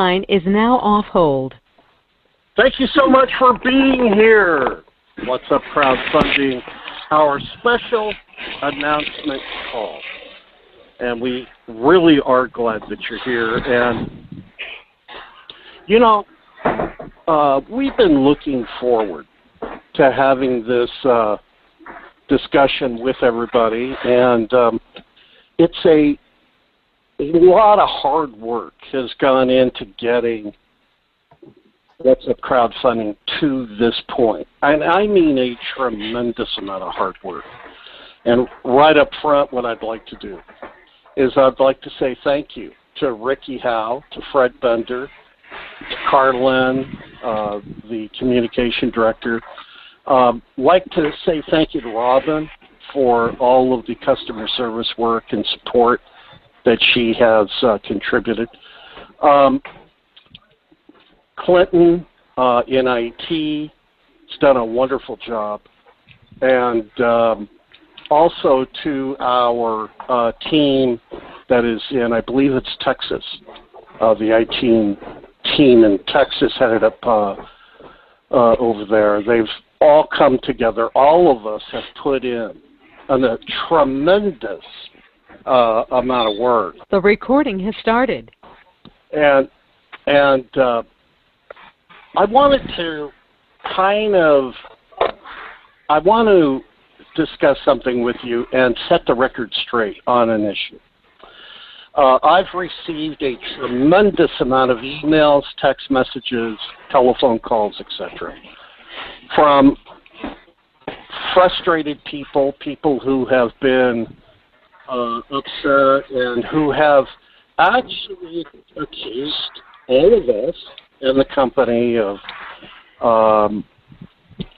line is now off hold. Thank you so much for being here. What's Up Crowdfunding, our special announcement call. And we really are glad that you're here. And, you know, we've been looking forward to having this discussion with everybody. And it's a lot of hard work has gone into getting What's Up Crowdfunding to this point. And I mean a tremendous amount of hard work. And right up front, what I'd like to do is I'd like to say thank you to Ricky Howe, to Fred Bender, to Carlin, the communication director. Like to say thank you to Robin for all of the customer service work and support that she has contributed. Clinton in IT has done a wonderful job. And also to our team that is in, I believe it's Texas, the IT team in Texas headed up over there. They've all come together. All of us have put in a tremendous amount of work. The recording has started. And I wanted to I want to discuss something with you and set the record straight on an issue. I've received a tremendous amount of emails, text messages, telephone calls, etc., from frustrated people who have been upset and who have actually accused all of us and the company of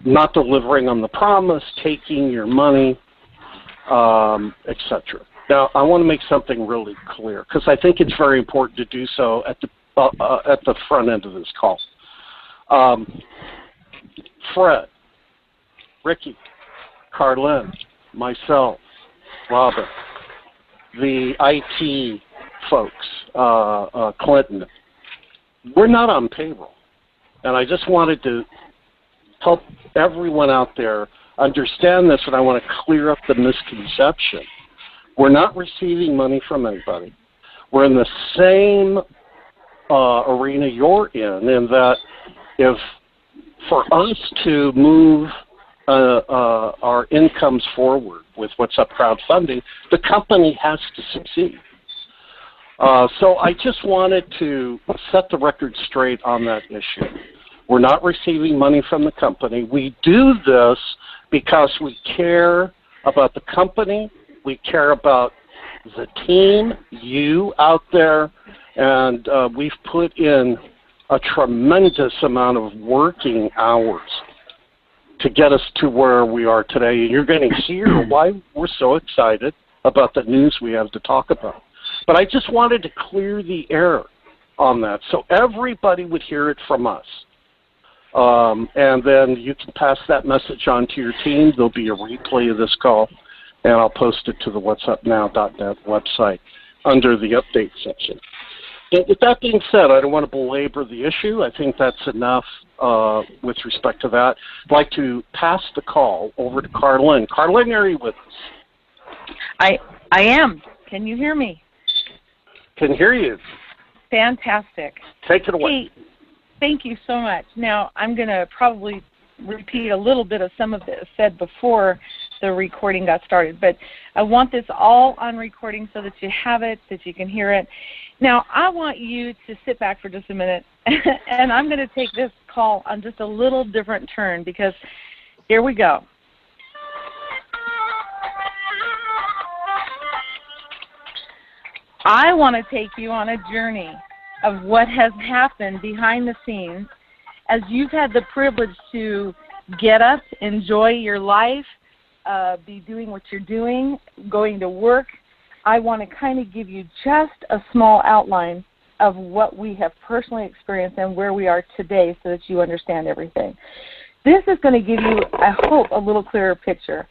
not delivering on the promise, taking your money, etc. Now, I want to make something really clear because I think it's very important to do so at the front end of this call. Fred, Ricky, Carlin, myself, Robin, the IT folks, Clinton, we're not on payroll. And I just wanted to help everyone out there understand this, and I want to clear up the misconception. We're not receiving money from anybody. We're in the same arena you're in that if for us to move our incomes forward with What's Up Crowdfunding, the company has to succeed. So I just wanted to set the record straight on that issue. We're not receiving money from the company. We do this because we care about the company, we care about the team, you out there, and we've put in a tremendous amount of working hours to get us to where we are today. And you're going to hear why we're so excited about the news we have to talk about. But I just wanted to clear the air on that so everybody would hear it from us. And then you can pass that message on to your team. There'll be a replay of this call, and I'll post it to the whatsupnow.net website under the update section. But with that being said, I don't want to belabor the issue. I think that's enough with respect to that. I'd like to pass the call over to Carlin. Carlin, are you with us? I am. Can you hear me? Can hear you. Fantastic. Take it away. Hey, thank you so much. Now, I'm going to probably repeat a little bit of some of it said before the recording got started, but I want this all on recording so that you have it, that you can hear it. Now, I want you to sit back for just a minute, and I'm going to take this call on just a little different turn because here we go. I want to take you on a journey of what has happened behind the scenes as you've had the privilege to get up, enjoy your life, be doing what you're doing, going to work. I want to kind of give you just a small outline of what we have personally experienced and where we are today so that you understand everything. This is going to give you, I hope, a little clearer picture.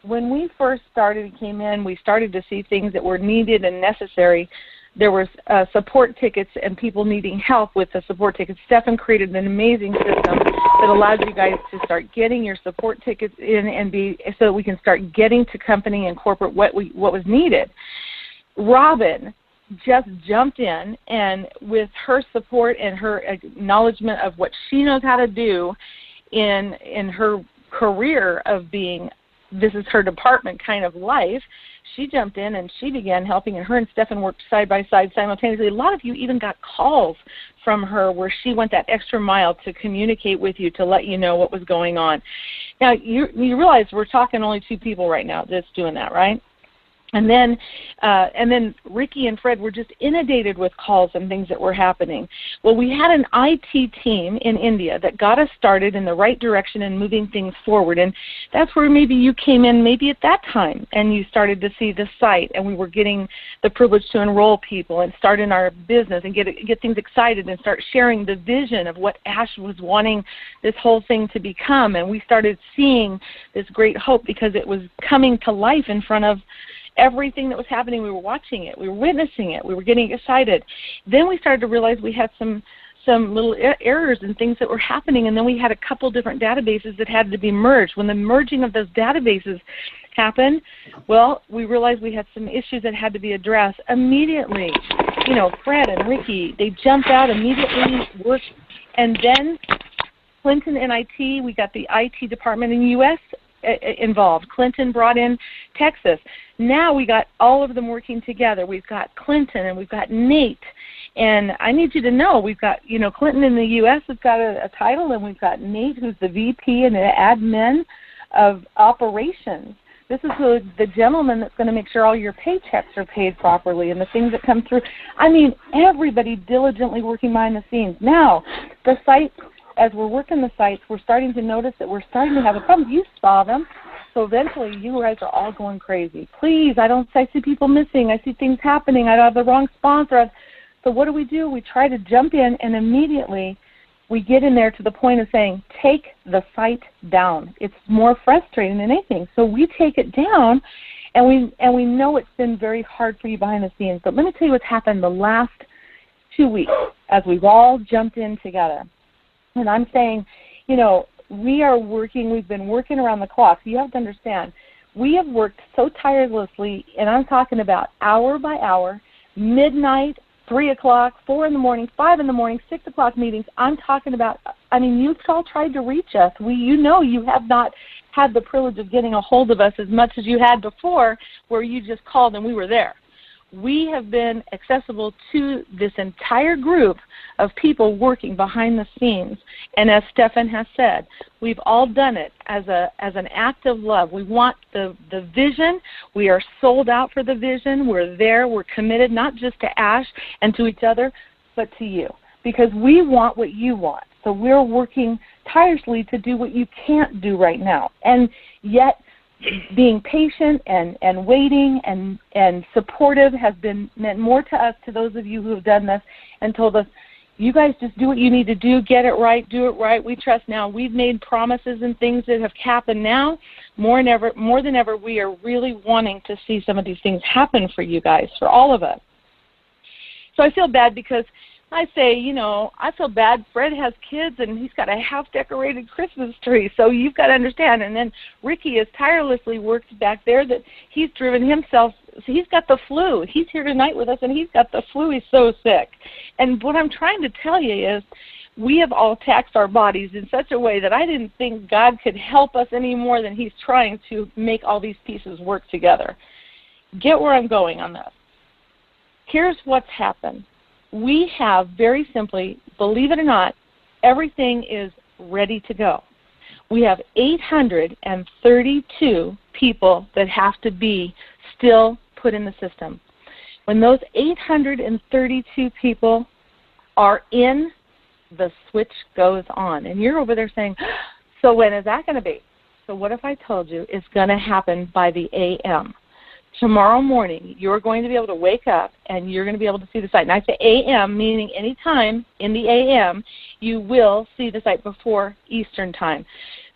When we first started and came in, we started to see things that were needed and necessary, there was support tickets and people needing help with the support tickets. Stefan created an amazing system that allows you guys to start getting your support tickets in and so that we can start getting to company and corporate what was needed. Robin just jumped in, and with her support and her acknowledgement of what she knows how to do in her career of being, this is her department kind of life, she jumped in and she began helping, and her and Stefan worked side by side simultaneously. A lot of you even got calls from her where she went that extra mile to communicate with you, to let you know what was going on. Now, you realize we're talking only 2 people right now that's doing that, right? And then Ricky and Fred were just inundated with calls and things that were happening. Well, we had an IT team in India that got us started in the right direction and moving things forward. And that's where maybe you came in maybe at that time and you started to see the site, and we were getting the privilege to enroll people and start in our business and get things excited and start sharing the vision of what Ash was wanting this whole thing to become. And we started seeing this great hope because it was coming to life in front of everything that was happening. We were watching it. We were witnessing it. We were getting excited. Then we started to realize we had some little errors and things that were happening, and then we had a couple different databases that had to be merged. When the merging of those databases happened, well, we realized we had some issues that had to be addressed immediately. You know, Fred and Ricky, they jumped out immediately, worked, and then Clinton and IT, we got the IT department in the U.S. involved. Clinton brought in Texas. Now we got all of them working together. We've got Clinton and we've got Nate. And I need you to know we've got, you know, Clinton in the U.S. has got a title, and we've got Nate, who's the VP and the admin of operations. This is the gentleman that's going to make sure all your paychecks are paid properly and the things that come through. I mean, everybody diligently working behind the scenes. Now, the site, as we're working the sites, we're starting to notice that we're starting to have a problem. You saw them. So eventually you guys are all going crazy. Please, I see people missing. I see things happening. I have the wrong sponsor. So what do? We try to jump in, and immediately we get in there to the point of saying, take the site down. It's more frustrating than anything. So we take it down, and we know it's been very hard for you behind the scenes. But let me tell you what's happened the last 2 weeks as we've all jumped in together. And I'm saying, you know, we've been working around the clock. You have to understand, we have worked so tirelessly, and I'm talking about hour by hour, midnight, 3 o'clock, 4 in the morning, 5 in the morning, 6 o'clock meetings. I'm talking about, I mean, you've all tried to reach us. You know you have not had the privilege of getting a hold of us as much as you had before, where you just called and we were there. We have been accessible to this entire group of people working behind the scenes. And as Stefan has said, we've all done it as an act of love. We want the vision. We are sold out for the vision. We're there. We're committed not just to Ash and to each other, but to you, because we want what you want. So we're working tirelessly to do what you can't do right now. And yet, being patient and waiting and supportive has meant more to us, to those of you who have done this and told us, you guys just do what you need to do, get it right, do it right. We trust now. We've made promises and things that have happened now. More than ever, we are really wanting to see some of these things happen for you guys, for all of us. So I feel bad because I say, you know, I feel bad. Fred has kids, and he's got a half-decorated Christmas tree, so you've got to understand. And then Ricky has tirelessly worked back there that he's driven himself. So he's got the flu. He's here tonight with us, and he's got the flu. He's so sick. And what I'm trying to tell you is we have all taxed our bodies in such a way that I didn't think God could help us any more than he's trying to make all these pieces work together. Get where I'm going on this. Here's what's happened. We have, very simply, believe it or not, everything is ready to go. We have 832 people that have to be still put in the system. When those 832 people are in, the switch goes on. And you're over there saying, so when is that going to be? So what if I told you it's going to happen by the a.m.? Tomorrow morning, you're going to be able to wake up and you're going to be able to see the site. And I say a.m., meaning any time in the a.m., you will see the site before Eastern time.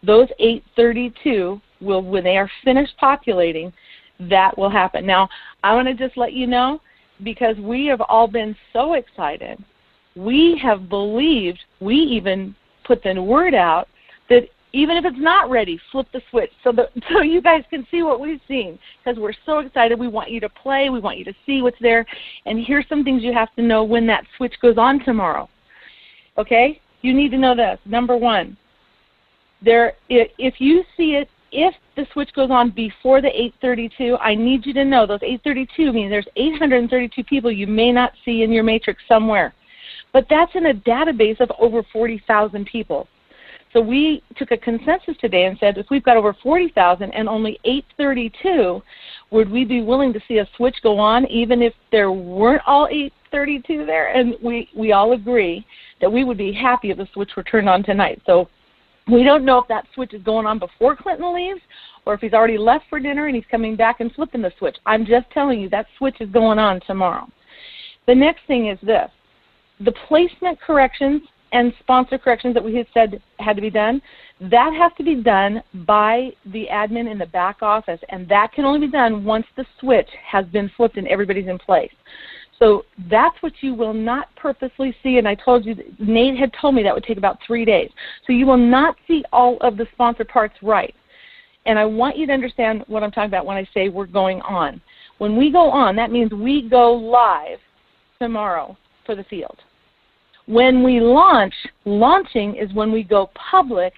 Those 832 will, when they are finished populating, that will happen. Now, I want to just let you know, because we have all been so excited. We have believed, we even put the word out that even if it's not ready, flip the switch so you guys can see what we've seen, because we're so excited. We want you to play. We want you to see what's there. And here's some things you have to know when that switch goes on tomorrow. Okay? You need to know this. Number one, if you see it, if the switch goes on before the 832, I need you to know those 832 means there's 832 people you may not see in your matrix somewhere. But that's in a database of over 40,000 people. So we took a consensus today and said, if we've got over 40,000 and only 832, would we be willing to see a switch go on even if there weren't all 832 there? And we all agree that we would be happy if the switch were turned on tonight. So we don't know if that switch is going on before Clinton leaves or if he's already left for dinner and he's coming back and flipping the switch. I'm just telling you that switch is going on tomorrow. The next thing is this. The placement corrections and sponsor corrections that we had said had to be done, that has to be done by the admin in the back office, and that can only be done once the switch has been flipped and everybody's in place. So that's what you will not purposely see, and I told you, Nate had told me that would take about 3 days. So you will not see all of the sponsor parts right. And I want you to understand what I'm talking about when I say we're going on. When we go on, that means we go live tomorrow for the field. When we launch, launching is when we go public,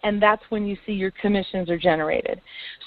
and that's when you see your commissions are generated.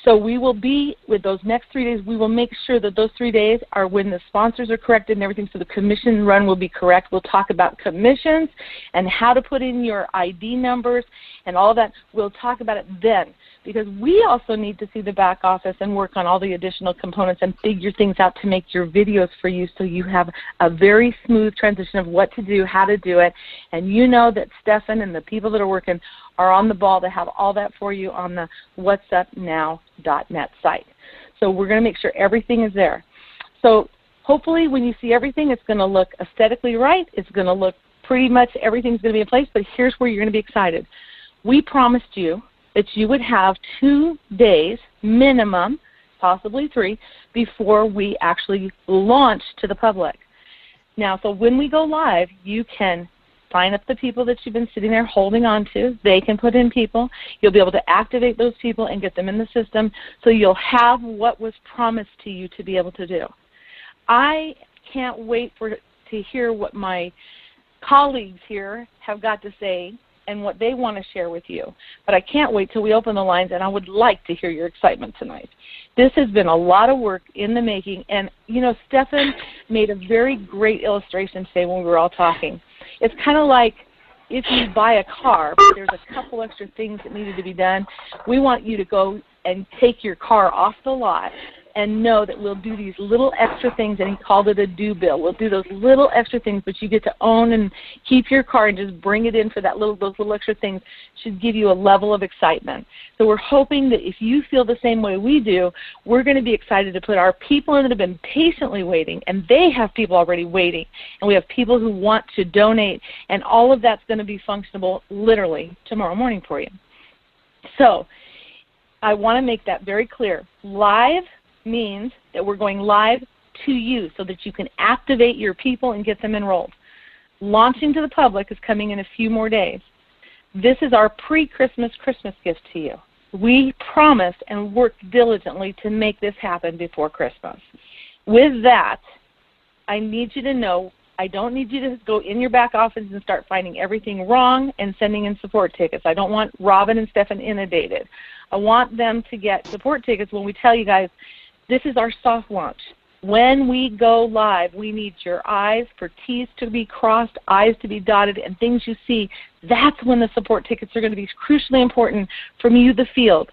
So we will be, with those next 3 days, we will make sure that those 3 days are when the sponsors are corrected and everything, so the commission run will be correct. We'll talk about commissions and how to put in your ID numbers and all that. We'll talk about it then, because we also need to see the back office and work on all the additional components and figure things out to make your videos for you so you have a very smooth transition of what to do, how to do it, and you know that Stefan and the people that are working are on the ball to have all that for you on the whatsuppnow.net site. So we're going to make sure everything is there. So hopefully when you see everything, it's going to look aesthetically right. It's going to look pretty much everything's going to be in place, but here's where you're going to be excited. We promised you that you would have 2 days minimum, possibly 3, before we actually launch to the public. Now, so when we go live, you can sign up the people that you've been sitting there holding on to. They can put in people. You'll be able to activate those people and get them in the system, so you'll have what was promised to you to be able to do. I can't wait to hear what my colleagues here have got to say and what they want to share with you. But I can't wait till we open the lines, and I would like to hear your excitement tonight. This has been a lot of work in the making, and, you know, Stefan made a very great illustration today when we were all talking. It's kind of like if you buy a car, but there's a couple extra things that needed to be done. We want you to go and take your car off the lot and know that we'll do these little extra things, and he called it a do bill. We'll do those little extra things, but you get to own and keep your car and just bring it in for those little extra things. Should give you a level of excitement. So we're hoping that if you feel the same way we do, we're going to be excited to put our people in that have been patiently waiting, and they have people already waiting, and we have people who want to donate, and all of that's going to be functionable literally tomorrow morning for you. So I want to make that very clear. Live means that we're going live to you so that you can activate your people and get them enrolled. Launching to the public is coming in a few more days. This is our pre-Christmas Christmas gift to you. We promised and worked diligently to make this happen before Christmas. With that, I need you to know, I don't need you to go in your back office and start finding everything wrong and sending in support tickets. I don't want Robin and Stefan inundated. I want them to get support tickets when we tell you guys, this is our soft launch. When we go live, we need your I's for T's to be crossed, I's to be dotted, and things you see. That's when the support tickets are going to be crucially important from you, the field.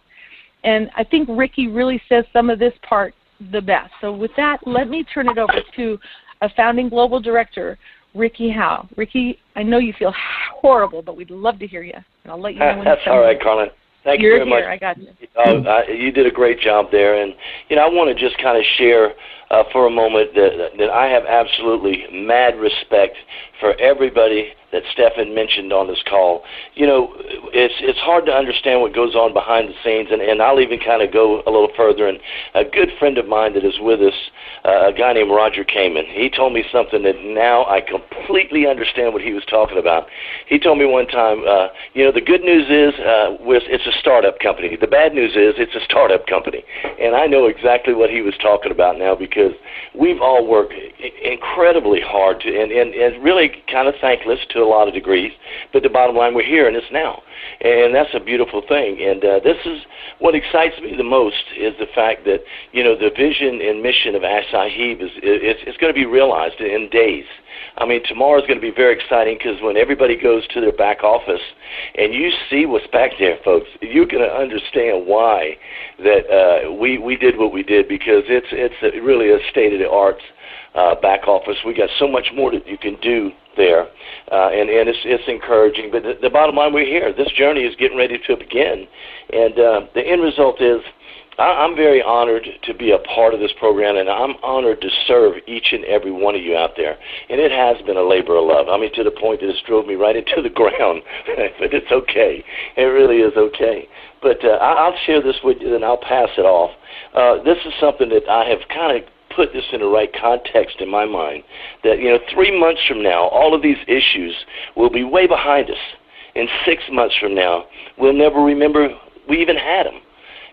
And I think Ricky really says some of this part the best. So with that, let me turn it over to a founding global director, Ricky Howe. Ricky, I know you feel horrible, but we'd love to hear you. And I'll let you know when That's all right, Carlin. Thank you very much. I got you. You did a great job there, and I want to just kind of share for a moment that I have absolutely mad respect for everybody that Stefan mentioned on this call. it's hard to understand what goes on behind the scenes, and I'll even kind of go a little further. And a good friend of mine that is with us, a guy named Roger Kamen, he told me something that now I completely understand what he was talking about. He told me one time, the good news is it's a startup company. The bad news is it's a startup company. And I know exactly what he was talking about now, because we've all worked incredibly hard and really kind of thankless to a lot of degrees. But the bottom line, we're here and it's now. And that's a beautiful thing. And this is what excites me the most, is the fact that, the vision and mission of Ash Sahib is going to be realized in days. I mean, tomorrow is going to be very exciting, because when everybody goes to their back office and you see what's back there, folks, you're going to understand why that we did what we did, because it's really a state-of-the-art back office. We got so much more that you can do there, and it's encouraging. But the bottom line, we're here. This journey is getting ready to begin, and the end result is I'm very honored to be a part of this program, and I'm honored to serve each and every one of you out there. And it has been a labor of love. I mean, to the point that it's drove me right into the ground. But it's okay. It really is okay. But I'll share this with you, and I'll pass it off. This is something that I have kind of put this in the right context in my mind, that 3 months from now, all of these issues will be way behind us. And 6 months from now, we'll never remember we even had them.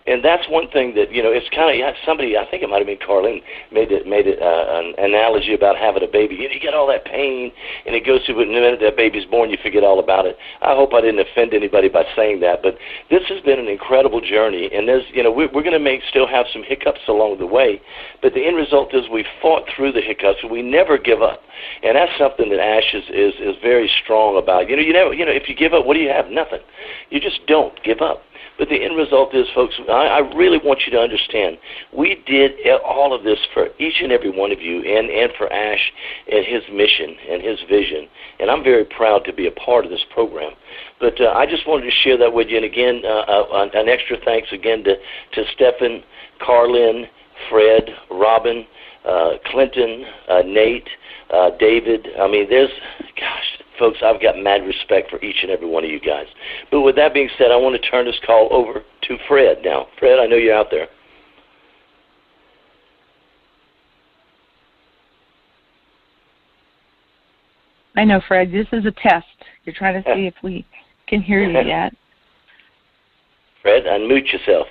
And that's one thing that, it's kind of, somebody, I think it might have been Carlene, made it an analogy about having a baby. You get all that pain, and it goes through, but the minute that baby's born, you forget all about it. I hope I didn't offend anybody by saying that, but this has been an incredible journey, and there's, we're going to still have some hiccups along the way, but the end result is we fought through the hiccups, and we never give up. And that's something that Ash is very strong about. If you give up, what do you have? Nothing. You just don't give up. But the end result is, folks, I really want you to understand, we did all of this for each and every one of you, and for Ash and his mission and his vision. And I'm very proud to be a part of this program. But I just wanted to share that with you. And again, an extra thanks again to Stephen, Carlin, Fred, Robin, Clinton, Nate, David. I mean, folks, I've got mad respect for each and every one of you guys. But with that being said, I want to turn this call over to Fred now. Fred, I know you're out there. I know, Fred. This is a test. You're trying to see if we can hear you yet. Fred, unmute yourself.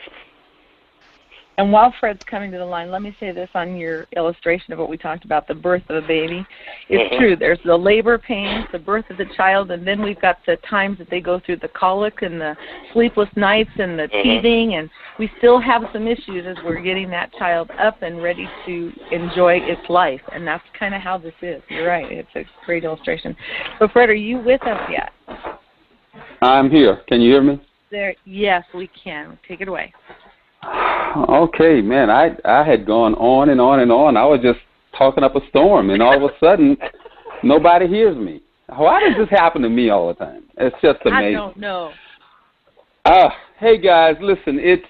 And while Fred's coming to the line, let me say this on your illustration of what we talked about, the birth of a baby. It's true. There's the labor pains, the birth of the child, and then we've got the times that they go through the colic and the sleepless nights and the teething, and we still have some issues as we're getting that child up and ready to enjoy its life, and that's kind of how this is. You're right. It's a great illustration. So, Fred, are you with us yet? I'm here. Can you hear me? Yes, we can. Take it away. Okay, man, I had gone on and on and on. I was just talking up a storm, and all of a sudden, nobody hears me. Why does this happen to me all the time? It's just amazing. I don't know. Hey, guys, listen, it's,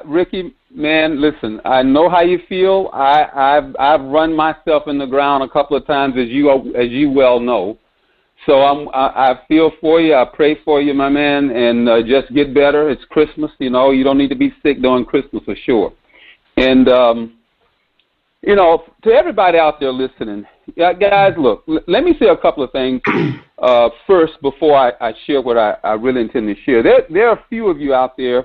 Ricky, man, listen, I know how you feel. I've run myself in the ground a couple of times, as you well know. So I feel for you. I pray for you, my man, and just get better. It's Christmas, you don't need to be sick during Christmas for sure. And, to everybody out there listening, guys, look, let me say a couple of things first before I share what I really intend to share. There are a few of you out there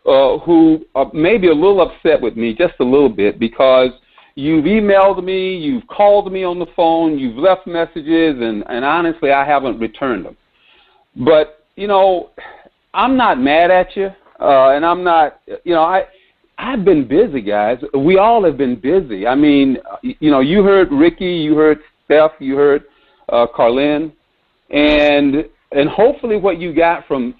who are maybe a little upset with me, just a little bit, because you've emailed me, you've called me on the phone, you've left messages, and honestly, I haven't returned them. But, I'm not mad at you, and I'm not, I've been busy, guys. We all have been busy. I mean, you heard Ricky, you heard Steph, you heard Carlin, and hopefully what you got from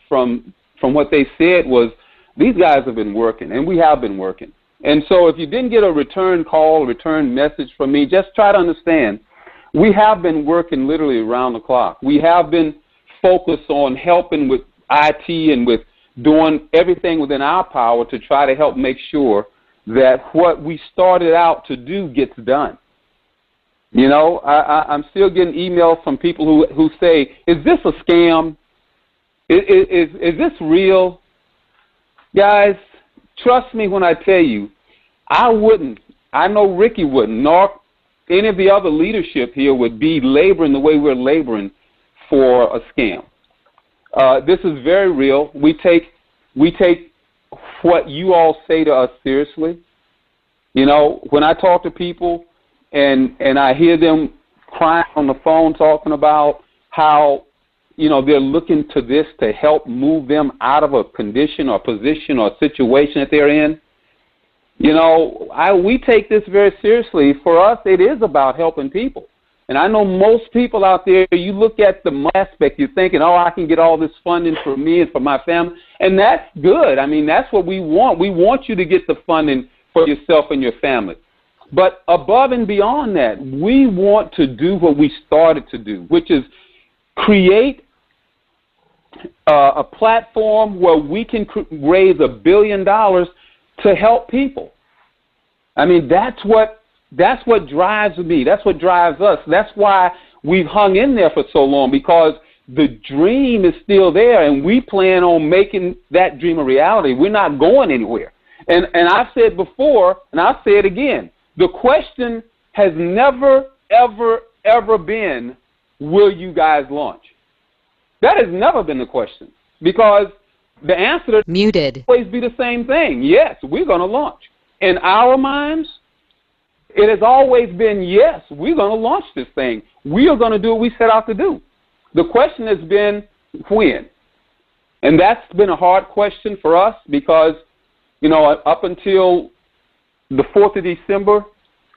what they said was these guys have been working, and we have been working. And so if you didn't get a return call, return message from me, just try to understand, we have been working literally around the clock. We have been focused on helping with IT and with doing everything within our power to try to help make sure that what we started out to do gets done. You know, I'm still getting emails from people who say, "Is this a scam? Is this real?" Guys, trust me when I tell you, I wouldn't. I know Ricky wouldn't, nor any of the other leadership here would be laboring the way we're laboring for a scam. This is very real. We take what you all say to us seriously. You know, when I talk to people and I hear them crying on the phone talking about how, you know, they're looking to this to help move them out of a condition or position or situation that they're in, you know, we take this very seriously. For us, it is about helping people. And I know most people out there, you look at the money aspect, you're thinking, oh, I can get all this funding for me and for my family. And that's good. I mean, that's what we want. We want you to get the funding for yourself and your family. But above and beyond that, we want to do what we started to do, which is create a platform where we can raise $1 billion to help people. I mean, that's what drives me. That's what drives us. That's why we've hung in there for so long, because the dream is still there, and we plan on making that dream a reality. We're not going anywhere. And I've said before, and I'll say it again, the question has never, ever, ever been, will you guys launch? That has never been the question, because the answer to always be the same thing. Yes, we're going to launch. In our minds, it has always been, yes, we're going to launch this thing. We are going to do what we set out to do. The question has been when. And that's been a hard question for us because, you know, up until the 4th of December,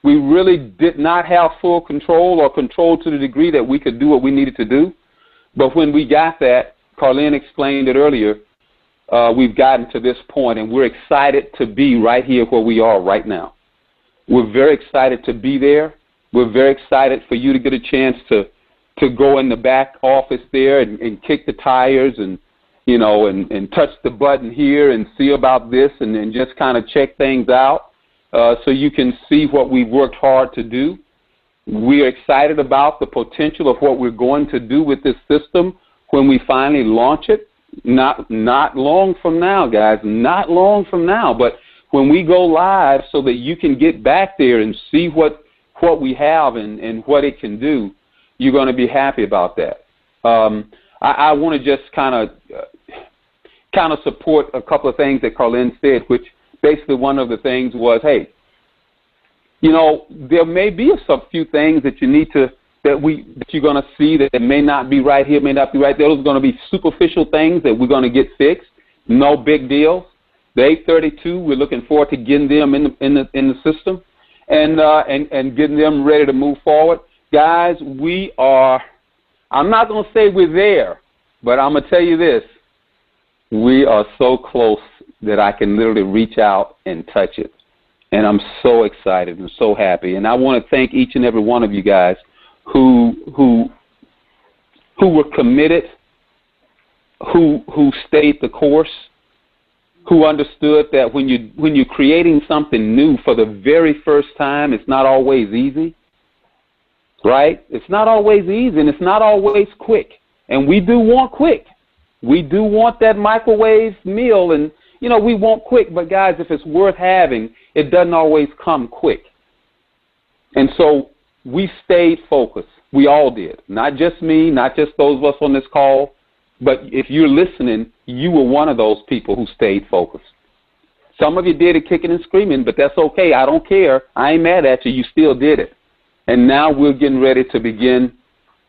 we really did not have full control or control to the degree that we could do what we needed to do. But when we got that, Carlin explained it earlier, we've gotten to this point, and we're excited to be right here where we are right now. We're very excited to be there. We're very excited for you to get a chance to go in the back office there and kick the tires and, you know, and touch the button here and see about this and just kind of check things out so you can see what we've worked hard to do. We're excited about the potential of what we're going to do with this system when we finally launch it. Not long from now, guys, not long from now, but when we go live so that you can get back there and see what we have and what it can do, you're going to be happy about that. I want to just kind of support a couple of things that Carlin said, which basically one of the things was, hey, you know, there may be a few things that you need to that you're going to see that may not be right here, may not be right there. Those are going to be superficial things that we're going to get fixed. No big deals. The 832, we're looking forward to getting them in the system and getting them ready to move forward. Guys, we are, I'm not going to say we're there, but I'm going to tell you this. We are so close that I can literally reach out and touch it. And I'm so excited and so happy. And I want to thank each and every one of you guys who were committed, who stayed the course, who understood that when you're creating something new for the very first time, it's not always easy, right? It's not always easy, and it's not always quick. And we do want quick. We do want that microwave meal, and, you know, we want quick. But, guys, if it's worth having, it doesn't always come quick. And so we stayed focused. We all did. Not just me, not just those of us on this call, but if you're listening, you were one of those people who stayed focused. Some of you did it kicking and screaming, but that's okay. I don't care. I ain't mad at you. You still did it. And now we're getting ready to begin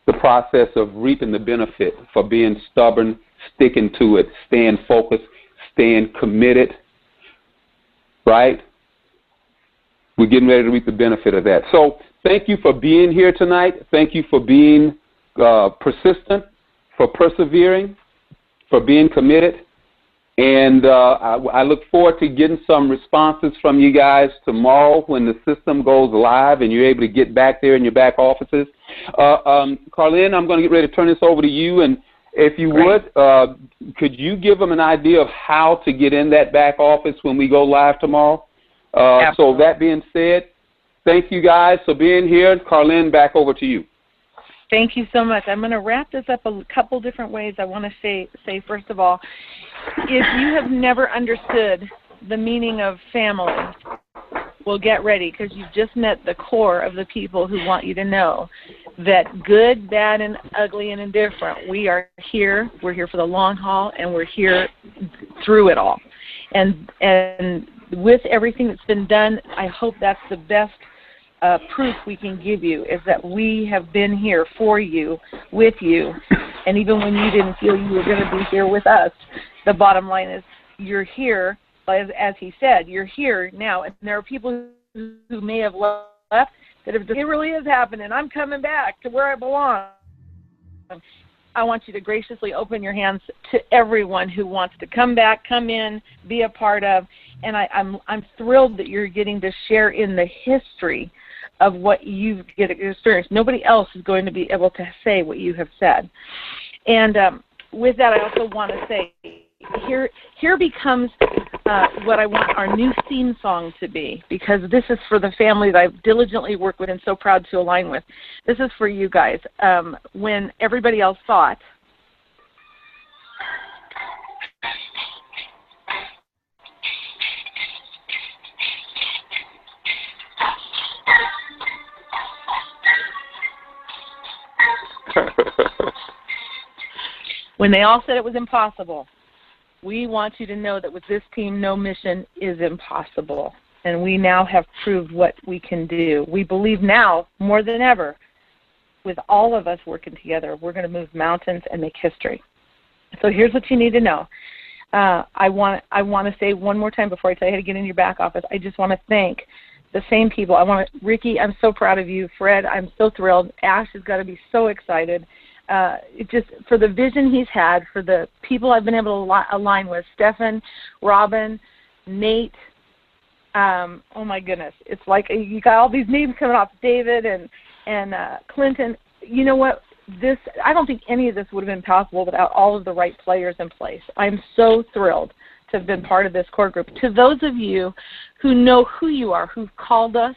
the process of reaping the benefit for being stubborn, sticking to it, staying focused, staying committed, right? We're getting ready to reap the benefit of that. So thank you for being here tonight. Thank you for being persistent, for persevering, for being committed. And I look forward to getting some responses from you guys tomorrow when the system goes live and you're able to get back there in your back offices. Carlin, I'm going to get ready to turn this over to you. And if you would, could you give them an idea of how to get in that back office when we go live tomorrow? So that being said, Thank you guys for being here. Carlin, back over to you. Thank you so much. I'm going to wrap this up a couple different ways. I want to say first of all, if you have never understood the meaning of family, well, get ready, because you've just met the core of the people who want you to know that good, bad, and ugly and indifferent, we are here. We're here for the long haul, and we're here through it all. And with everything that's been done, I hope that's the best proof we can give you, is that we have been here for you, with you, and even when you didn't feel you were going to be here with us, the bottom line is you're here, as he said, you're here now, and there are people who may have left that have, it really is happening, I'm coming back to where I belong. I want you to graciously open your hands to everyone who wants to come back, come in, be a part of, and I'm thrilled that you're getting to share in the history of what you've experienced. Nobody else is going to be able to say what you have said. And with that, I also want to say, here becomes what I want our new theme song to be, because this is for the family that I've diligently worked with and so proud to align with. This is for you guys. When everybody else thought, when they all said it was impossible, we want you to know that with this team, no mission is impossible. And we now have proved what we can do. We believe now, more than ever, with all of us working together, we're going to move mountains and make history. So here's what you need to know. I want to say one more time before I tell you how to get in your back office, I just want to thank the same people. Ricky, I'm so proud of you. Fred, I'm so thrilled. Ash has got to be so excited. Just for the vision he's had, for the people I've been able to align with, Stefan, Robin, Nate, oh my goodness, it's like you got all these names coming off, David and Clinton. You know what? I don't think any of this would have been possible without all of the right players in place. I'm so thrilled to have been part of this core group. To those of you who know who you are, who've called us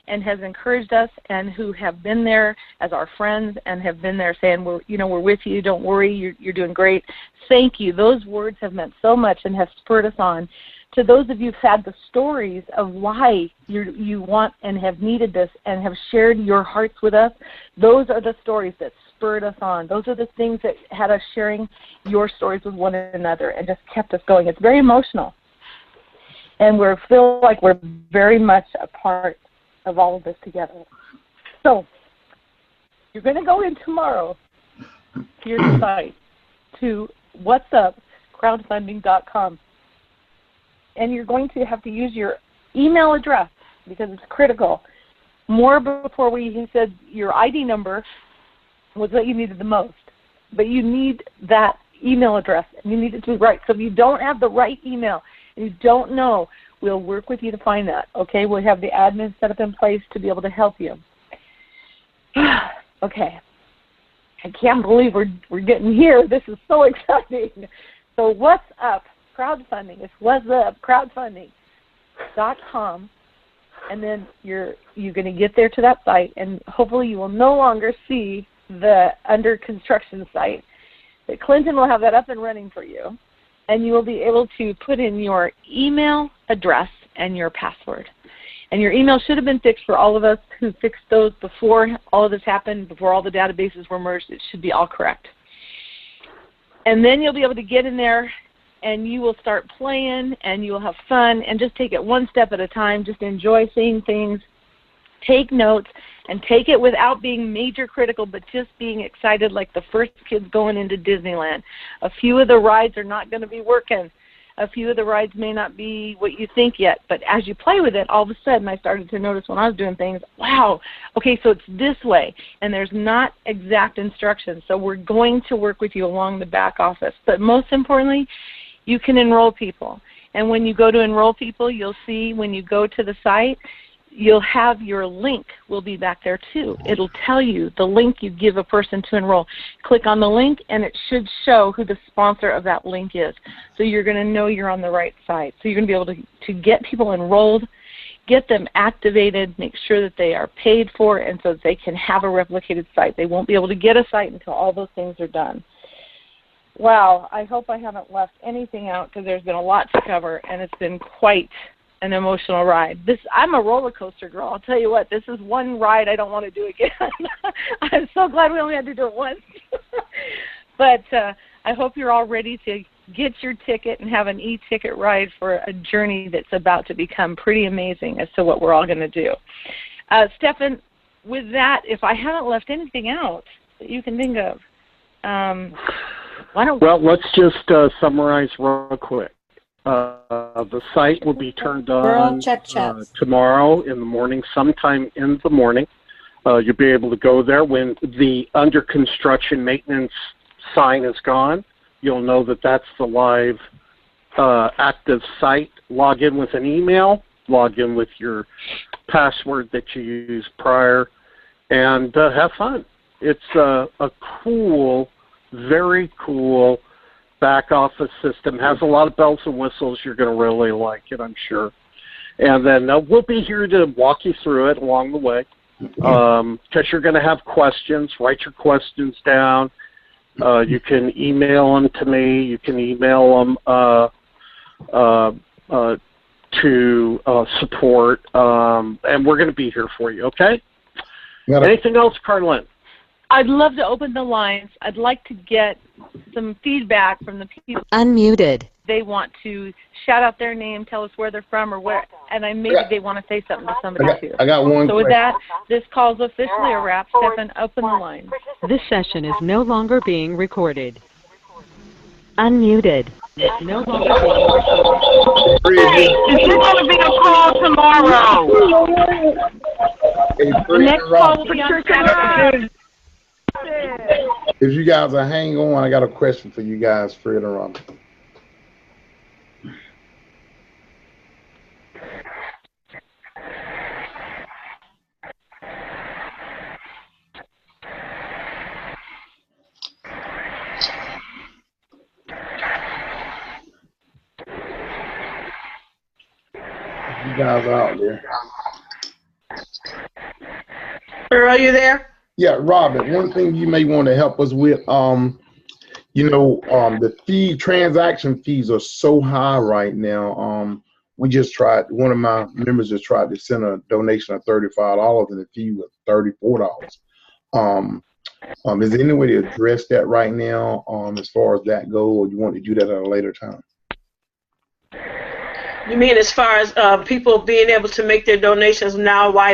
and has encouraged us, and who have been there as our friends and have been there saying, we're with you, don't worry, you're doing great. Thank you. Those words have meant so much and have spurred us on. To those of you who've had the stories of why you want and have needed this and have shared your hearts with us, those are the stories that spurred us on. Those are the things that had us sharing your stories with one another and just kept us going. It's very emotional. And we feel like we're very much a part of all of this together. So you're going to go in tomorrow to your site, to waszup.crowdfunding.com, and you're going to have to use your email address because it's critical. More before he said your ID number was what you needed the most, but you need that email address, and you need it to be right. So if you don't have the right email and you don't know, we'll work with you to find that, okay? We'll have the admin set up in place to be able to help you. Okay. I can't believe we're getting here. This is so exciting. So what's up? Crowdfunding. It's wassup.crowdfunding.com, and then you're going to get there to that site, and hopefully you will no longer see the under construction site. But Clinton will have that up and running for you. And you will be able to put in your email address and your password. And your email should have been fixed for all of us who fixed those before all of this happened, before all the databases were merged. It should be all correct. And then you'll be able to get in there and you will start playing and you will have fun and just take it one step at a time. Just enjoy seeing things. Take notes and take it without being major critical, but just being excited like the first kids going into Disneyland. A few of the rides are not going to be working. A few of the rides may not be what you think yet, but as you play with it, all of a sudden I started to notice when I was doing things, wow, okay, so it's this way, and there's not exact instructions. So we're going to work with you along the back office. But most importantly, you can enroll people. And when you go to enroll people, you'll see when you go to the site, you'll have your link will be back there too. It'll tell you the link you give a person to enroll. Click on the link and it should show who the sponsor of that link is. So you're going to know you're on the right site. So you're going to be able to get people enrolled get them activated, make sure that they are paid for, and so that they can have a replicated site. They won't be able to get a site until all those things are done. Wow, I hope I haven't left anything out because there's been a lot to cover, and it's been quite an emotional ride. I'm a roller coaster girl. I'll tell you what, this is one ride I don't want to do again. I'm so glad we only had to do it once. But I hope you're all ready to get your ticket and have an e-ticket ride for a journey that's about to become pretty amazing as to what we're all going to do. Stefan, with that, if I haven't left anything out that you can think of, why don't Well, let's just summarize real quick. The site will be turned on tomorrow in the morning, sometime in the morning. You'll be able to go there when the under construction maintenance sign is gone. You'll know that that's the live active site. Log in with an email, log in with your password that you used prior, and have fun. It's a cool, very cool back office system. Has a lot of bells and whistles. You're going to really like it, I'm sure. And then we'll be here to walk you through it along the way, because you're going to have questions. Write your questions down. You can email them to me. You can email them to support, and we're going to be here for you, okay? Anything else, Carlin? I'd love to open the lines. I'd like to get some feedback from the people. Unmuted. They want to shout out their name, tell us where they're from, or where, and maybe they want to say something to somebody too. I got one. So with that, this call's officially a wrap. Stefan, open the line. This session is no longer being recorded. Unmuted. No longer being recorded. Hey, is there going to be a call tomorrow? The next call will be on Saturday. If you guys are hanging on, I got a question for you guys, Fred and Robin. You guys are out there. Are you there? Yeah, Robin, one thing you may want to help us with, the transaction fees are so high right now. We just tried, one of my members just tried to send a donation of $35 and the fee was $34. Is there any way to address that right now as far as that goes, or you want to do that at a later time? You mean as far as people being able to make their donations now while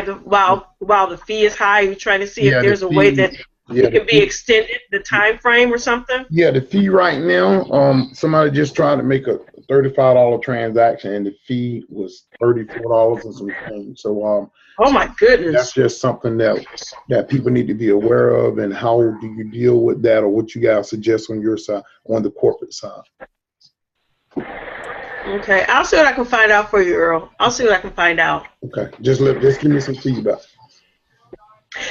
the fee is high? You're trying to see if there's a way that it can be extended, the time frame or something? Yeah, the fee right now, somebody just tried to make a $35 transaction and the fee was $34 and some change. So oh my goodness. That's just something that people need to be aware of. And how do you deal with that, or what you guys suggest on your side, on the corporate side? Okay, I'll see what I can find out for you, Earl. I'll see what I can find out. Okay, just give me some feedback.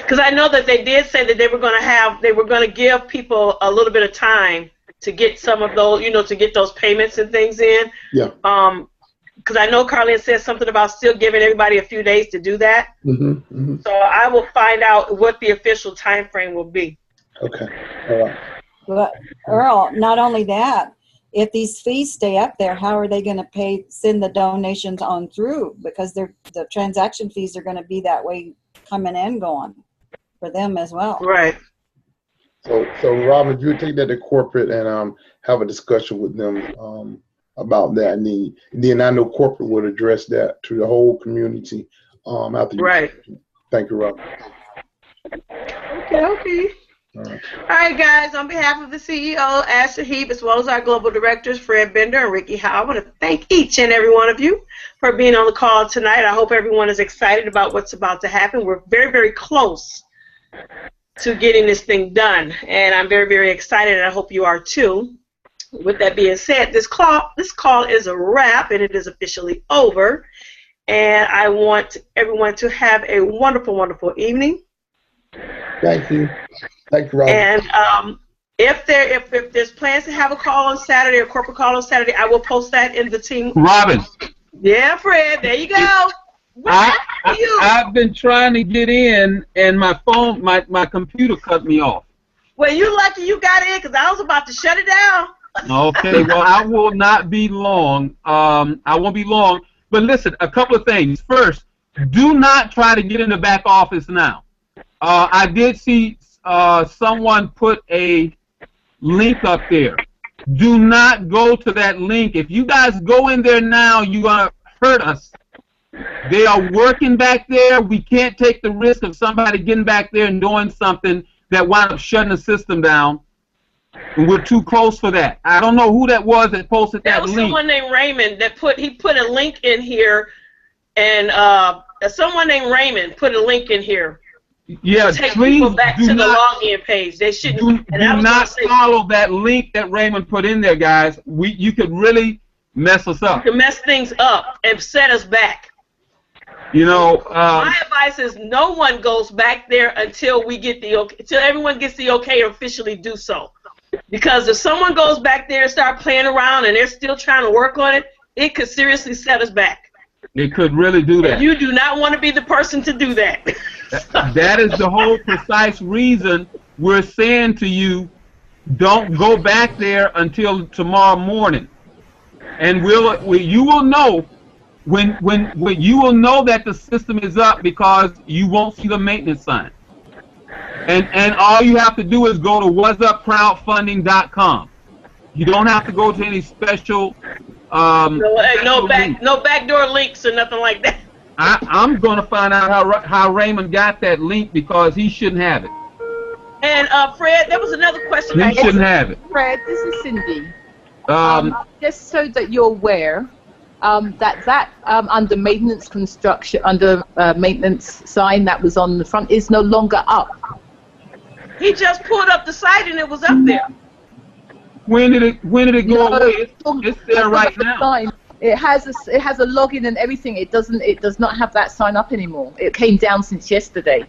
Because I know that they did say that they were going to give people a little bit of time to get some of those, to get those payments and things in. Yeah. Because I know Carlin said something about still giving everybody a few days to do that. Mm-hmm, mm-hmm. So I will find out what the official time frame will be. Okay. All right. But Earl, not only that, if these fees stay up there, how are they going to send the donations on through? Because the transaction fees are going to be that way coming and going for them as well. Right. So Robin, you take that to corporate and have a discussion with them about that. And then I know corporate would address that to the whole community after you. Right. Thank you, Robin. Okay. All right, guys, on behalf of the CEO, Asher Heap, as well as our global directors, Fred Bender and Ricky Howe, I want to thank each and every one of you for being on the call tonight. I hope everyone is excited about what's about to happen. We're very, very close to getting this thing done, and I'm very, very excited, and I hope you are too. With that being said, this call is a wrap, and it is officially over, and I want everyone to have a wonderful, wonderful evening. Thank you. Thank you, Robin. And if there's plans to have a call on Saturday, a corporate call on Saturday, I will post that in the team. Robin. Yeah, Fred. There you go. I've been trying to get in, and my phone, my computer cut me off. Well, you lucky you got in, because I was about to shut it down. Okay, well, I will not be long. I won't be long. But listen, a couple of things. First, do not try to get in the back office now. I did see someone put a link up there. Do not go to that link. If you guys go in there now, you're going to hurt us. They are working back there. We can't take the risk of somebody getting back there and doing something that wound up shutting the system down. And we're too close for that. I don't know who that was that posted that link. That was someone named Raymond that put a link in here, and someone named Raymond put a link in here. Yeah, to take please people back to the login page. They shouldn't. Do not follow that link that Raymond put in there, guys. You could really mess us up. You can mess things up and set us back. You know, my advice is no one goes back there until we get the okay, until everyone gets the okay to officially do so. Because if someone goes back there and start playing around and they're still trying to work on it, it could seriously set us back. It could really do that. And you do not want to be the person to do that. That is the whole precise reason we're saying to you, don't go back there until tomorrow morning. And you will know when you will know that the system is up because you won't see the maintenance sign. And all you have to do is go to wasuppcrowdfunding.com. You don't have to go to any special no backdoor links or nothing like that. I'm going to find out how Raymond got that link because he shouldn't have it. And Fred, there was another question. He shouldn't have it. Fred, this is Cindy. Just so that you're aware, that under maintenance construction, under maintenance sign that was on the front is no longer up. He just pulled up the site and it was up there. When did it go away? It's there right now. Sign. It has a login and everything. It does not have that sign up anymore. It came down since yesterday.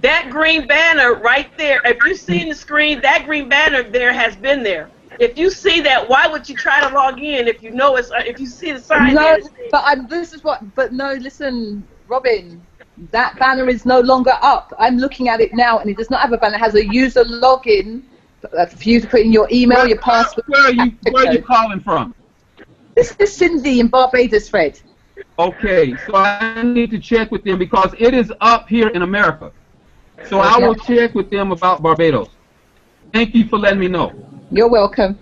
That green banner right there. If you see the screen, that green banner there has been there. If you see that, why would you try to log in if you know it's if you see the sign? No, but no. Listen, Robin, that banner is no longer up. I'm looking at it now, and it does not have a banner. It has a user login for you to put in your email, your password. Where are you calling from? This is Cindy in Barbados, Fred. Okay, so I need to check with them because it is up here in America. So I will check with them about Barbados. Thank you for letting me know. You're welcome.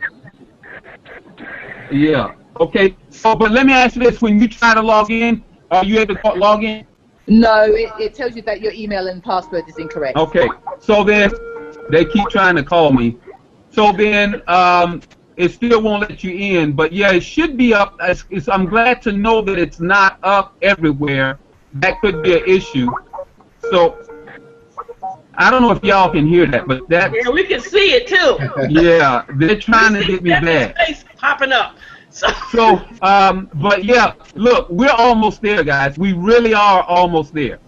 Yeah. Okay. So, but let me ask you this: when you try to log in, are you able to log in? No, it tells you that your email and password is incorrect. Okay. So then they keep trying to call me. So then it still won't let you in. But yeah, it should be up. I'm glad to know that it's not up everywhere. That could be an issue. So I don't know if y'all can hear that, but that. Yeah, we can see it too. Yeah, they're trying to get me bad. Face popping up. So, but yeah, look, we're almost there, guys. We really are almost there.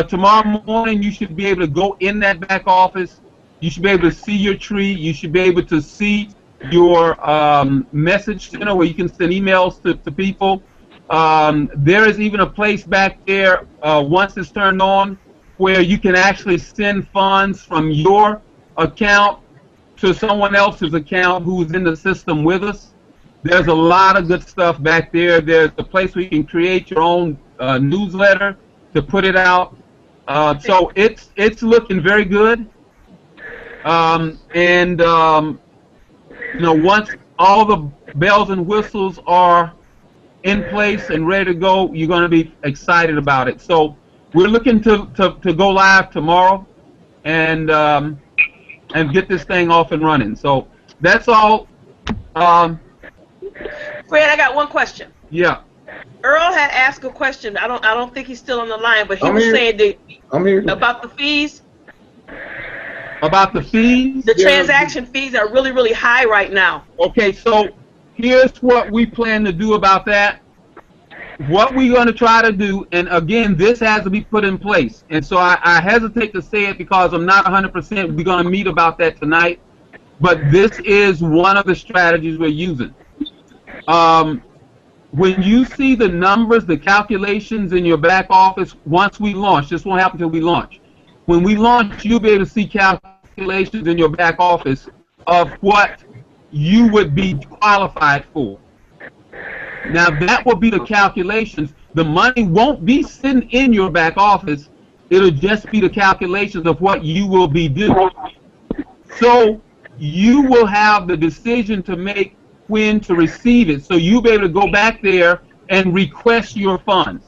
Tomorrow morning, you should be able to go in that back office. You should be able to see your tree. You should be able to see your message center where you can send emails to people. There is even a place back there, once it's turned on, where you can actually send funds from your account to someone else's account who's in the system with us. There's a lot of good stuff back there. There's a place where you can create your own newsletter to put it out. So it's looking very good. You know, once all the bells and whistles are in place and ready to go, you're going to be excited about it. So we're looking to go live tomorrow and get this thing off and running. So that's all. Fred, I got one question. Yeah. Earl had asked a question. I don't think he's still on the line, but he was saying about the fees. About the fees? The transaction fees are really, really high right now. Okay, so here's what we plan to do about that. What we're going to try to do, and again, this has to be put in place. And so I hesitate to say it because I'm not 100%. We're going to meet about that tonight. But this is one of the strategies we're using. when you see the numbers, the calculations in your back office, once we launch, this won't happen until we launch. When we launch, you'll be able to see calculations in your back office of what you would be qualified for. Now, that will be the calculations. The money won't be sitting in your back office. It'll just be the calculations of what you will be doing. So you will have the decision to make when to receive it. So you'll be able to go back there and request your funds.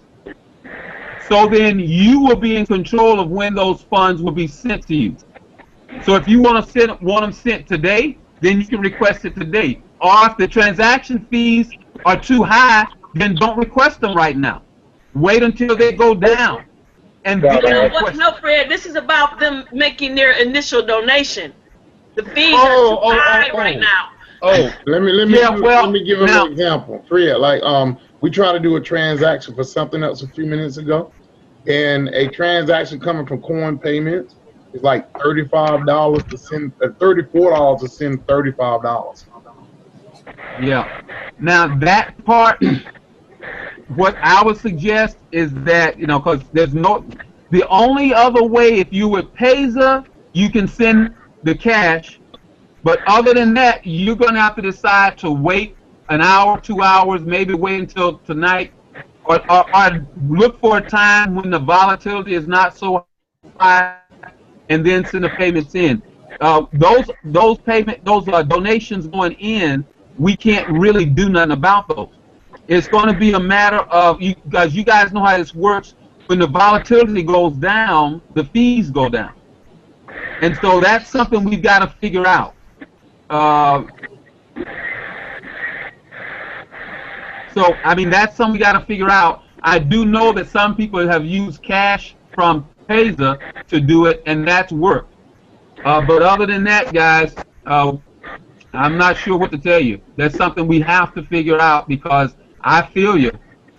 So then you will be in control of when those funds will be sent to you. So if you want them sent today, then you can request it today. Or if the transaction fees are too high, then don't request them right now. Wait until they go down. And No, Fred, this is about them making their initial donation. The fees are too high right now. Let me give an example. Fred, like we tried to do a transaction for something else a few minutes ago, and a transaction coming from coin payments is like $35 to send, $34 to send $35. Yeah. Now that part, what I would suggest is that, you know, because there's no, the only other way, if you would Payza, you can send the cash, but other than that, you're going to have to decide to wait an hour, 2 hours, maybe wait until tonight, or look for a time when the volatility is not so high, and then send the payments in. Those donations going in, we can't really do nothing about those. It's going to be a matter of, you guys know how this works. When the volatility goes down, the fees go down. And so that's something we've got to figure out. So, I mean, that's something we got to figure out. I do know that some people have used cash from Payza to do it, and that's worked. But other than that, guys, I'm not sure what to tell you. That's something we have to figure out, because I feel you.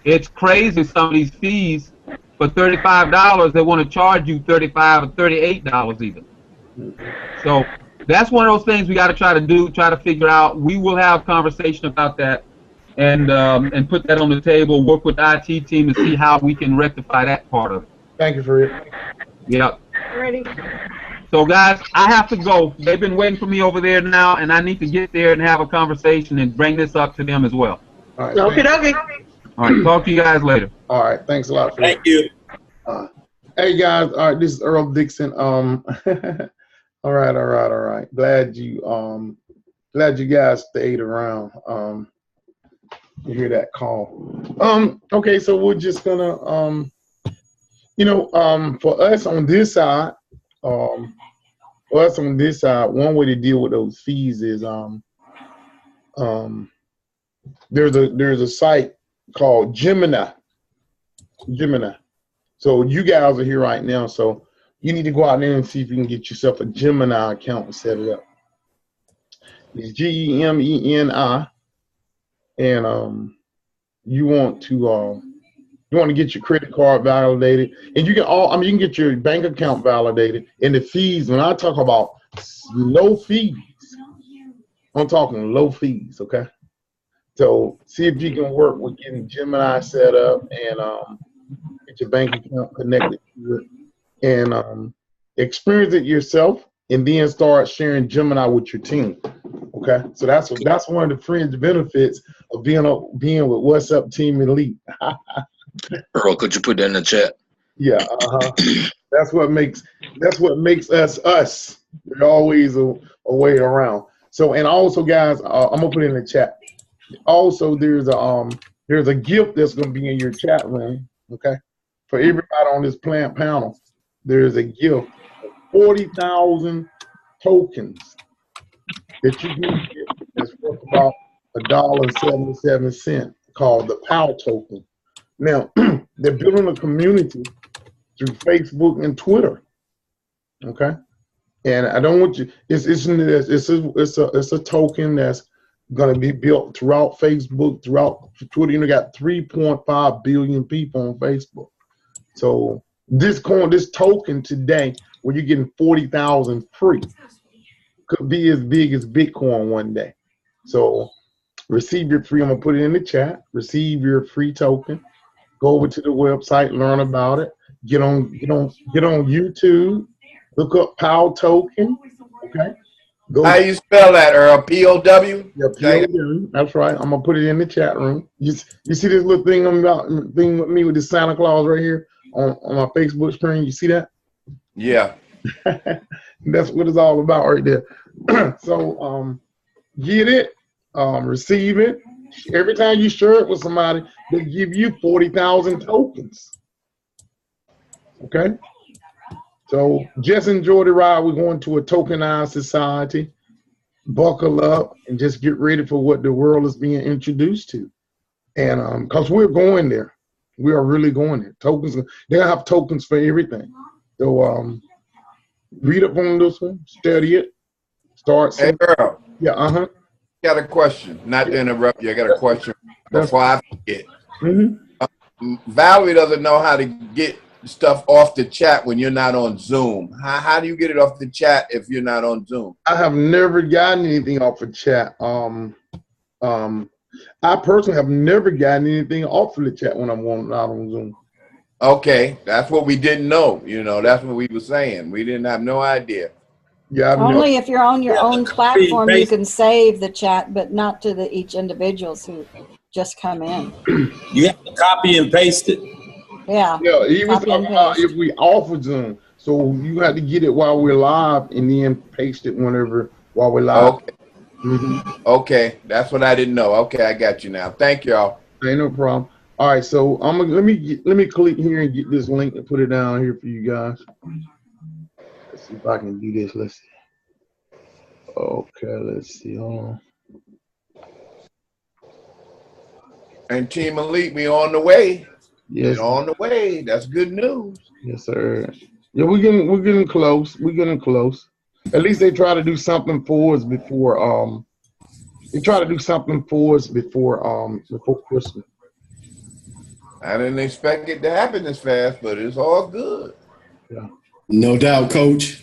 It's crazy, some of these fees. For $35, they want to charge you $35 or $38 even. So that's one of those things we got to try to figure out. We will have conversation about that, and put that on the table, work with the IT team to see how we can rectify that part of it. Thank you for it. Yep. Ready? So guys, I have to go. They've been waiting for me over there now, and I need to get there and have a conversation and bring this up to them as well. All right. Okay. All right, talk to you guys later. All right, thanks a lot. Thank you. Hey guys, all right, this is Earl Dixon. All right. Glad you guys stayed around. You hear that call. Okay, so we're just gonna for us on this side, one way to deal with those fees is there's a site called Gemini. So you guys are here right now, so you need to go out there and see if you can get yourself a Gemini account and set it up. It's Gemeni, and you want to get your credit card validated, and you can get your bank account validated. And the fees, when I talk about low fees, I'm talking low fees, okay? So see if you can work with getting Gemini set up and get your bank account connected to it, and experience it yourself, and then start sharing Gemini with your team. Okay, so that's one of the fringe benefits of being with waszupp Teamelite. Earl, could you put that in the chat? Yeah, that's what makes us us. There's always a way around. So, and also, guys, I'm gonna put it in the chat. Also, there's a gift that's gonna be in your chat room. Okay, for everybody on this plant panel, there's a gift of 40,000 tokens that you can get. That's worth about $1.77, called the Power Token. Now, they're building a community through Facebook and Twitter. Okay, and I don't want you. It's a token that's going to be built throughout Facebook, throughout Twitter. You got 3.5 billion people on Facebook. So this token today, where you're getting 40,000 free, could be as big as Bitcoin one day. So receive your free. I'm gonna put it in the chat. Receive your free token. Go over to the website, learn about it. Get on YouTube. Look up POW token. Okay. Go. How you spell that, Earl? P-O-W? Yeah, POW. That's right. I'm gonna put it in the chat room. You see this little thing thing with me with the Santa Claus right here on my Facebook screen? You see that? Yeah. That's what it's all about right there. So get it, receive it. Every time you share it with somebody, they give you 40,000 tokens. Okay? So just enjoy the ride. We're going to a tokenized society. Buckle up and just get ready for what the world is being introduced to. And because we're going there. We are really going there. Tokens, they have tokens for everything. So read up on this one, study it, start. Hey, Earl. Yeah, Got a question. Not to interrupt you. I got a question before I forget. Valerie doesn't know how to get stuff off the chat when you're not on Zoom. How do you get it off the chat if you're not on Zoom? I have never gotten anything off of chat. I personally have never gotten anything off of the chat when I'm not on Zoom. Okay, that's what we didn't know. You know, that's what we were saying. We didn't have no idea. Yeah, only if you're on your own platform you can save the chat, but not to each individuals who just come in. You have to copy and paste it. Yeah. Yeah, he was talking about if we offer Zoom. So you have to get it while we're live and then paste it while we're live. Okay. Okay, that's what I didn't know. Okay, I got you now. Thank y'all. Ain't no problem. All right, so let me click here and get this link and put it down here for you guys. Let's see if I can do this. Let's see. Okay, let's see. Hold on. And Team Elite, we on the way. Yes, we're on the way. That's good news. Yes, sir. Yeah, we're getting close. We're getting close. At least they try to do something for us before before Christmas. I didn't expect it to happen this fast, but it's all good. Yeah. No doubt, Coach.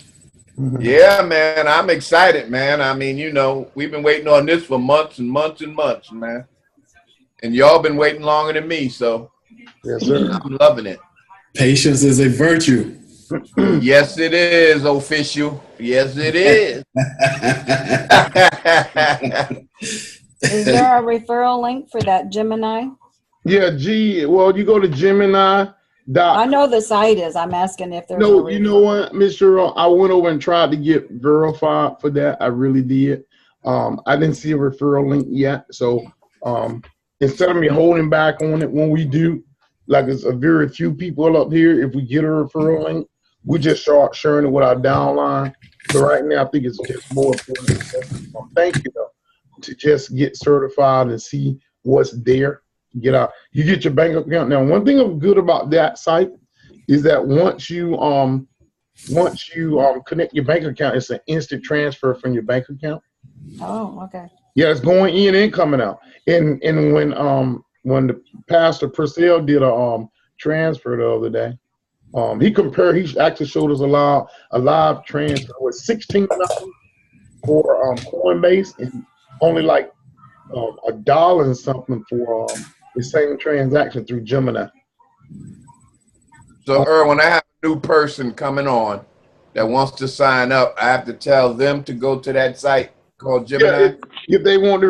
Yeah, man, I'm excited, man. I mean, you know, we've been waiting on this for months and months and months, man. And y'all been waiting longer than me, so yes, sir. I'm loving it. Patience is a virtue. Yes, it is, official. Yes, it is. Is there a referral link for that Gemini? Yeah, well, you go to Gemini. I know the site is. I'm asking if there's No, you know what, Mr. I went over and tried to get verified for that. I really did. I didn't see a referral link yet. So instead of me holding back on it when we do, like it's a very few people up here, if we get a referral link, we just start sharing it with our downline. So right now, I think it's just more important. Thank you, though, to just get certified and see what's there. Get out. You get your bank account. Now, one thing good about that site is that once you connect your bank account, it's an instant transfer from your bank account. Oh, okay. Yeah, it's going in and coming out. And when the Pastor Purcell did a transfer the other day, he actually showed us a live transfer with $16 for Coinbase and only like $1 and something for the same transaction through Gemini. So, Earl, when I have a new person coming on that wants to sign up, I have to tell them to go to that site called Gemini. Yeah, if they want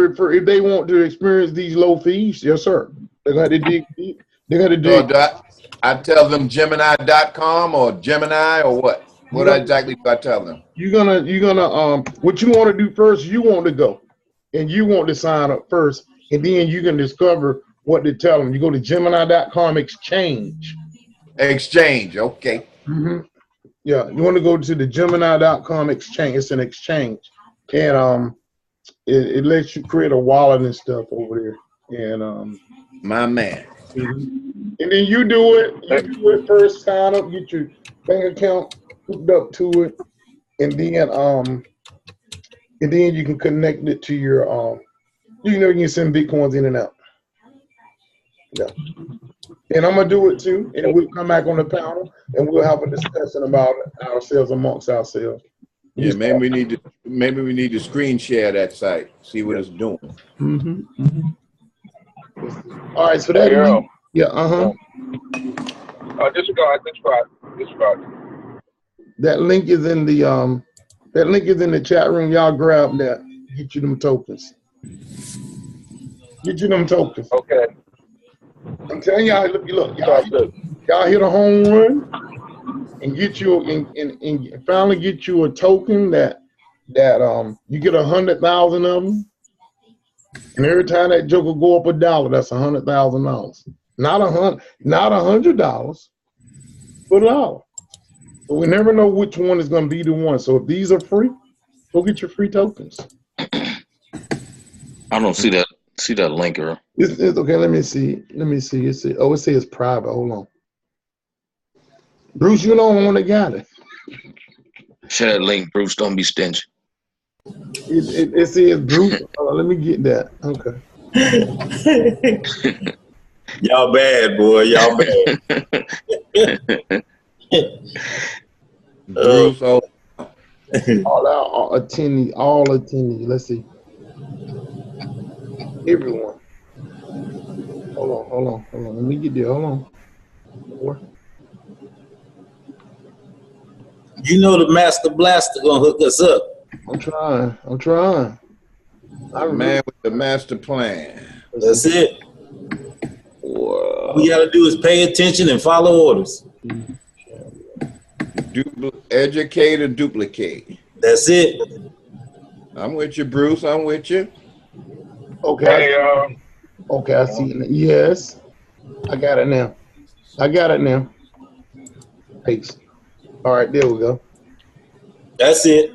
to experience these low fees, yes, sir. They got to dig deep. They got to dig. So I tell them Gemini.com or Gemini or what? What exactly do I tell them? You're gonna what you want to do first, you want to go and you want to sign up first, and then you can discover what to tell them. You go to Gemini.com exchange. Exchange, okay. Yeah, you want to go to the Gemini.com exchange. It's an exchange, and it lets you create a wallet and stuff over there. And my man. And then you do it first, sign up, get your bank account hooked up to it, and then you can connect it to your you can send Bitcoins in and out. Yeah. And I'm gonna do it too, and we'll come back on the panel and we'll have a discussion about it ourselves amongst ourselves. Yeah, maybe we need to screen share that site, see what it's doing. All right, so that link, Disregard. that link is in the chat room. Y'all grab that. Get you them tokens. Okay. I'm telling y'all, look, y'all hit a home run and get you and finally get you a token that you get 100,000 of them, and every time that joker go up $1, that's $100,000. Not $100, but $1. But we never know which one is going to be the one. So if these are free, go get your free tokens. I don't see that link, Earl. It's okay. Let me see. It says private. Hold on. Bruce, you the only one that got it. Share that link, Bruce. Don't be stingy. It says Bruce. Let me get that. Okay. Y'all bad, boy. Y'all bad. Bruce, all attendees. Let's see. Everyone. Hold on. Let me get there. Hold on. You know the Master Blaster gonna hook us up. I'm trying. Man with the master plan. That's it. All we gotta do is pay attention and follow orders. Educate or duplicate. That's it. I'm with you, Bruce. I'm with you. Okay. Okay, I see it. Yes. I got it now. Paste. All right, there we go. That's it.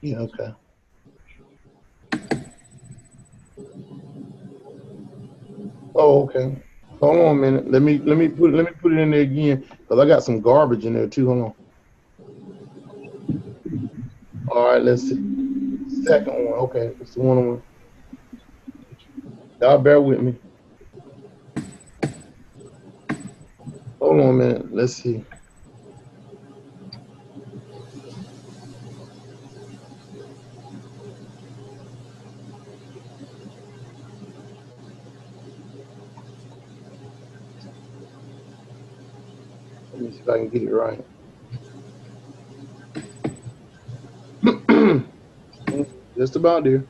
Yeah, okay. Oh, okay. Hold on a minute. Let me put it in there again, because I got some garbage in there too. Hold on. All right, let's see. Second one. Okay, it's the one. Y'all bear with me. Hold on a minute. Let's see. Let me see if I can get it right. Just about there.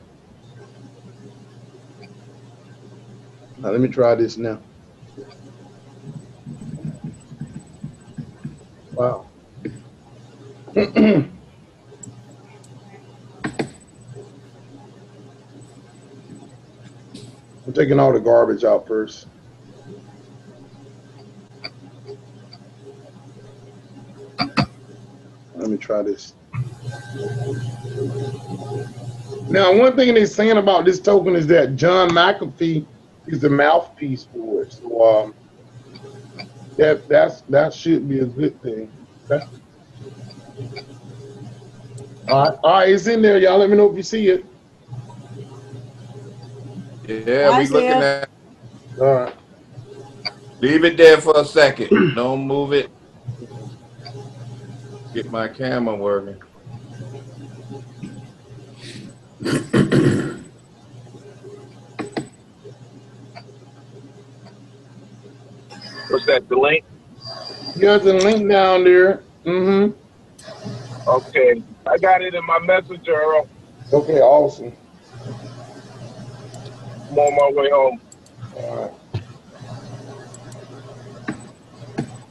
Now let me try this now. Wow. I'm taking all the garbage out first. Let me try this. Now, one thing they're saying about this token is that John McAfee is the mouthpiece for it. So that should be a good thing. Okay. All right, it's in there, y'all. Let me know if you see it. Yeah, we looking at. All right. Leave it there for a second. Don't move it. Get my camera working. What's that, the link? Yeah, there's a link down there. Okay. I got it in my messenger, Earl. Okay, awesome. I'm on my way home. All right.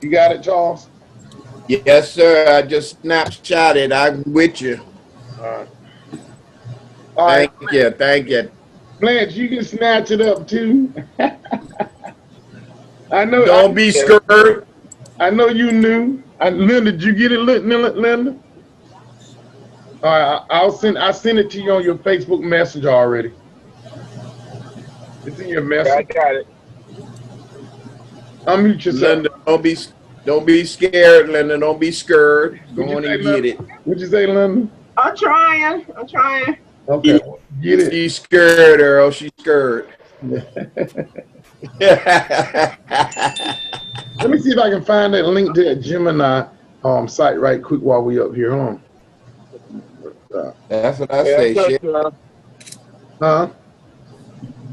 You got it, Charles? Yes, sir. I just snapshotted. I'm with you. All right. Thank you. Blanche, you can snatch it up too. I know. Don't be scared. I know you knew. Linda, did you get it, Linda? All right, I sent it to you on your Facebook Messenger already. It's in your message. I got it. Unmute yourself. Linda, don't be scared, Linda. Don't be scared. Go on and get it. What'd you say, Linda? I'm trying. Okay, get it. She's scared, Earl. She's scared. Let me see if I can find that link to that Gemini site right quick while we up here. Hold on. That's what I Yeah, say, shit. Huh?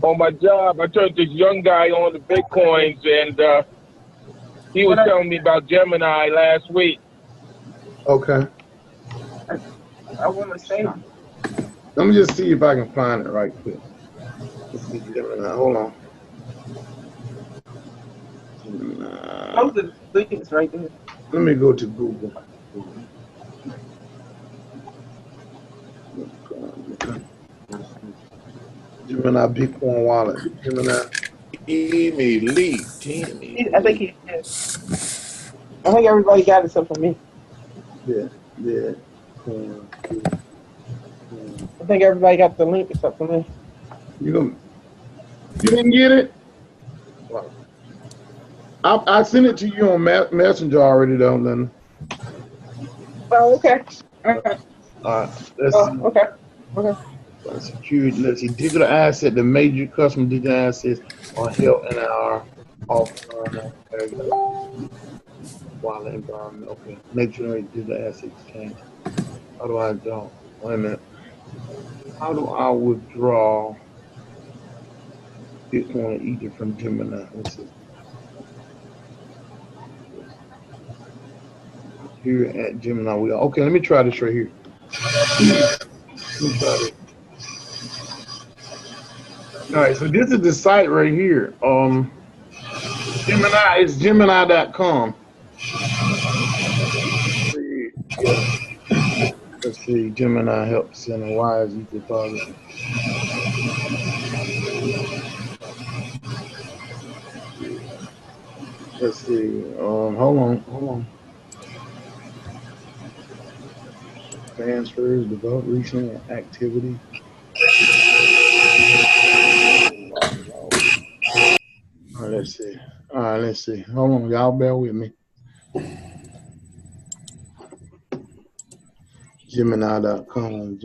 On my job, I turned this young guy on to Bitcoins, and he was telling me about Gemini last week. Okay. I want to say. Let me just see if I can find it right quick. Let's see, Gemini. Hold on. Gemini. Those are the links right there. Let me go to Google. Gemini Bitcoin wallet. Gemini. I think he is. I think everybody got it except for me. Yeah. I think everybody got the link except for me. You didn't get it? Wow. I sent it to you on Messenger already, though. Then. Oh, okay. Okay. All right. Let's see. Okay. Okay. Security. Let's see. Digital asset. The major customer digital assets are held in our offline wallet environment. Okay. Major digital asset exchange. How do I draw? Wait a minute. How do I withdraw Bitcoin Ether from Gemini? Let's see. Here at Gemini, we are. Okay, let me try this right here. Let me try this. All right, so this is the site right here. Gemini, it's Gemini.com. Let's see, Gemini Help Center. Why is Ether target? Let's see. Hold on. Transfers, develop recent activity. All right, let's see. Hold on, y'all bear with me. Gemini.com.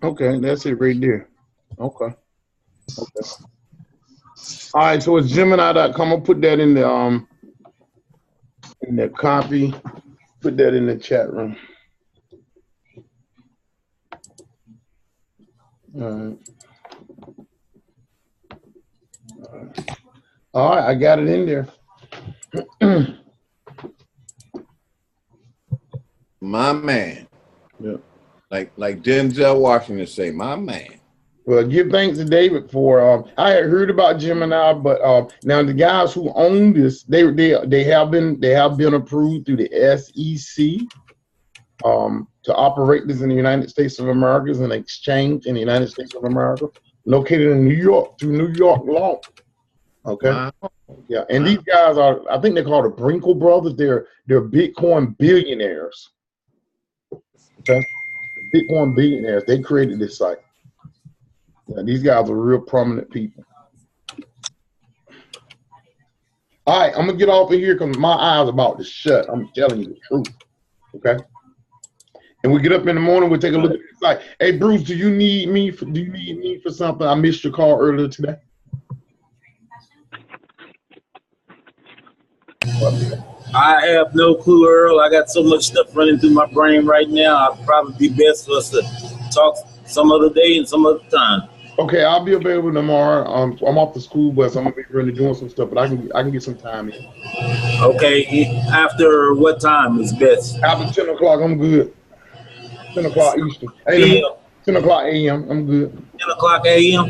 Okay, that's it right there. Okay. All right, so it's Gemini.com. I'll put that in the copy. Put that in the chat room. All right, I got it in there. My man. Yeah. Like Denzel Washington say, my man. Well, give thanks to David for. I had heard about Gemini, but now the guys who own this, they have been approved through the SEC to operate this in the United States of America as an exchange in the United States of America, located in New York through New York law. Okay. Wow. Yeah, and these guys are, I think they're called the Brinkle brothers. They're Bitcoin billionaires. Okay, Bitcoin billionaires. They created this site. Yeah, these guys are real prominent people. All right, I'm gonna get off of here because my eyes about to shut. I'm telling you the truth. Okay. And we get up in the morning. We'll take a look at the site. Hey, Bruce, do you need me for something? I missed your call earlier today. I have no clue, Earl. I got so much stuff running through my brain right now. I'll probably be best for us to talk some other day and some other time. Okay, I'll be available tomorrow. I'm off the school bus. I'm gonna be really doing some stuff, but I can get some time in. Okay, after what time is best? After 10 o'clock, I'm good. 10 o'clock Eastern. Hey, 10 o'clock a.m. I'm good. 10 o'clock a.m.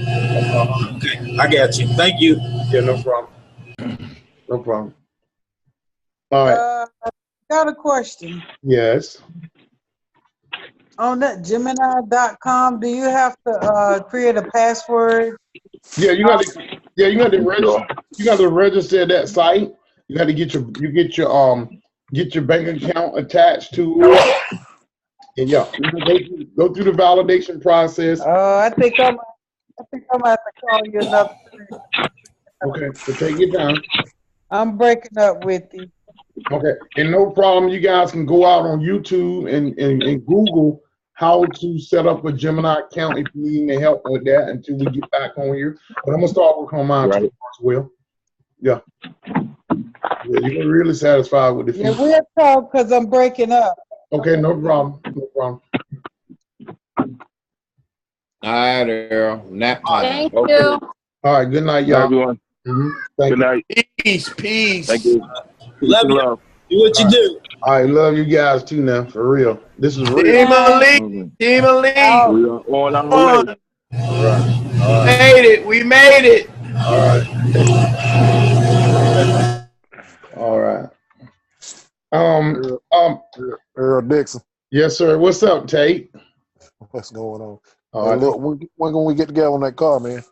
Okay, I got you. Thank you. Yeah, no problem. No problem. All right. Got a question. Yes. On that Gemini.com, do you have to create a password? Yeah, you got to register. You got to register that site. You got to get your bank account attached to it. And yeah, you go through the validation process. I think I'm gonna have to call you another time. Okay, so take your time. I'm breaking up with you. Okay, and no problem. You guys can go out on YouTube and Google how to set up a Gemini account if you need any help with that until we get back on here. But I'm gonna start working on mine as well. Yeah. Yeah, you're really satisfied with the Yeah, fees. we'll talk because I'm breaking up. Okay, no problem. No problem. All right, Earl. Nap time. Thank Okay. you. All right, good night, Good night, y'all. everyone. Thank Good you. night. Peace, peace. Thank you. Peace Love and you. love. Do what you do. All right, love you guys too now, for real. This is real. Team Elite. Okay. Team Elite. We are on our way. All right. All right. Made it. We made it. All right. All right. Earl Dixon, Yes, sir. What's up, Tate? what's going on? All Hey, right. look, when can we get together on that car, man?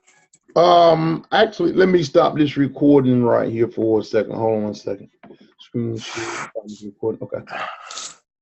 Actually, let me stop this recording right here for a second. Hold on one second. Screen share. Recording. Okay.